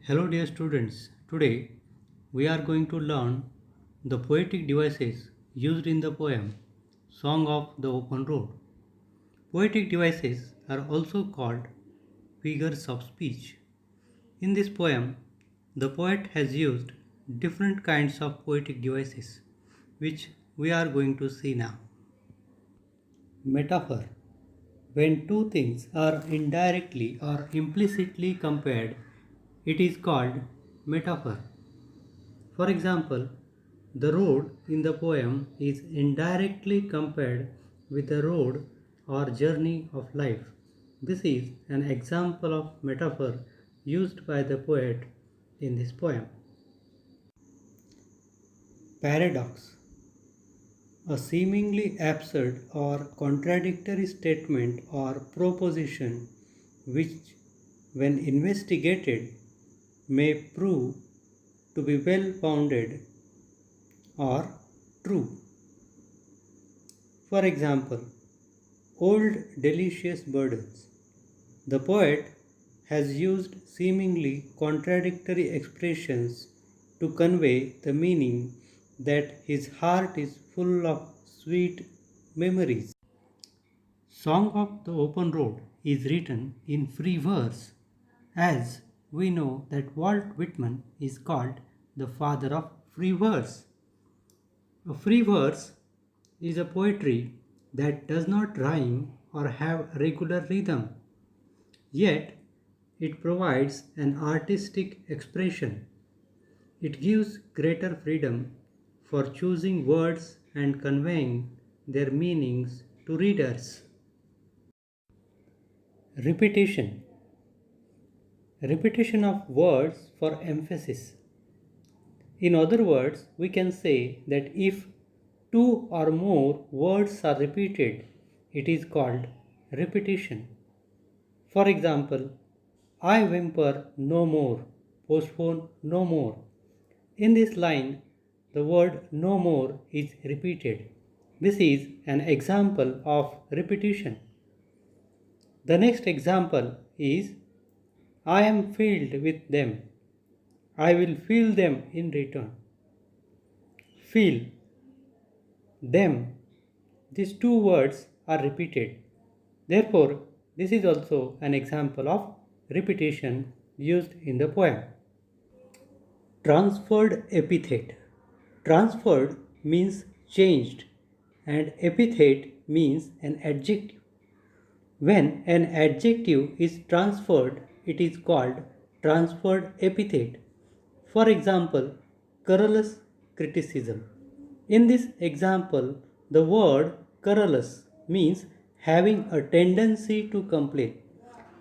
Hello dear students, today we are going to learn the poetic devices used in the poem Song of the Open Road. Poetic devices are also called figures of speech. In this poem, the poet has used different kinds of poetic devices which we are going to see now. Metaphor. When two things are indirectly or implicitly compared, it is called metaphor. For example, the road in the poem is indirectly compared with the road or journey of life. This is an example of metaphor used by the poet in this poem. Paradox. A seemingly absurd or contradictory statement or proposition which, when investigated, may prove to be well founded or true. For example, old delicious burdens. The poet has used seemingly contradictory expressions to convey the meaning that his heart is full of sweet memories. Song of the Open Road is written in free verse, as we know that Walt Whitman is called the father of free verse. A free verse is a poetry that does not rhyme or have regular rhythm, yet it provides an artistic expression. It gives greater freedom for choosing words and conveying their meanings to readers. Repetition. Repetition of words for emphasis. In other words, we can say that if two or more words are repeated, it is called repetition. For example, I whimper no more, postpone no more. In this line, the word no more is repeated. This is an example of repetition. The next example is I am filled with them. I will feel them in return. Feel them. These two words are repeated. Therefore, this is also an example of repetition used in the poem. Transferred epithet. Transferred means changed and epithet means an adjective. When an adjective is transferred, it is called transferred epithet. For example, querulous criticism. In this example, the word querulous means having a tendency to complain.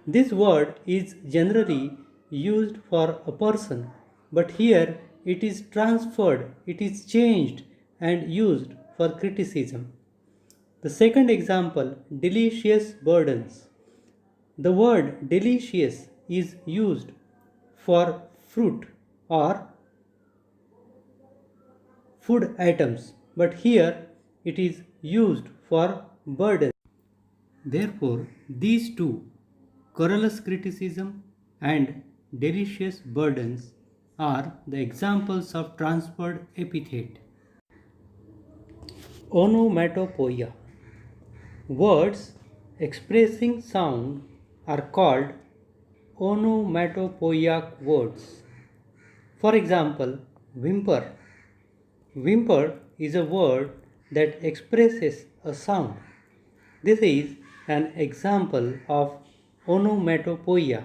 This word is generally used for a person, but here it is transferred, it is changed and used for criticism. The second example, delicious burdens. The word delicious is used for fruit or food items, but here it is used for burden. Therefore, these two, querulous criticism and delicious burdens, are the examples of transferred epithet. Onomatopoeia. Words expressing sound are called onomatopoeic words. For example, whimper. Whimper is a word that expresses a sound. This is an example of onomatopoeia.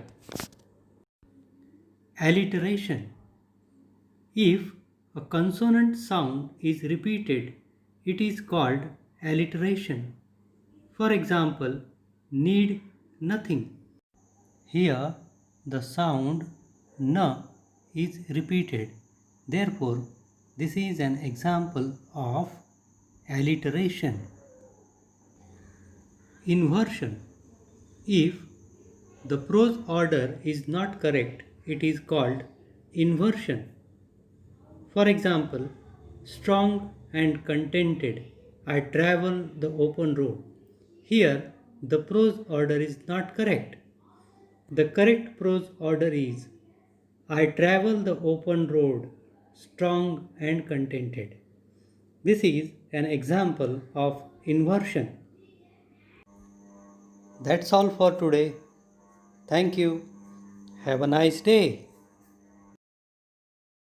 Alliteration. If a consonant sound is repeated, it is called alliteration. For example, need nothing. Here, the sound n is repeated. Therefore, this is an example of alliteration. Inversion. If the prose order is not correct, it is called inversion. For example, strong and contented, I travel the open road. Here, the prose order is not correct. The correct prose order is I travel the open road, strong and contented. This is an example of inversion. That's all for today. Thank you. Have a nice day.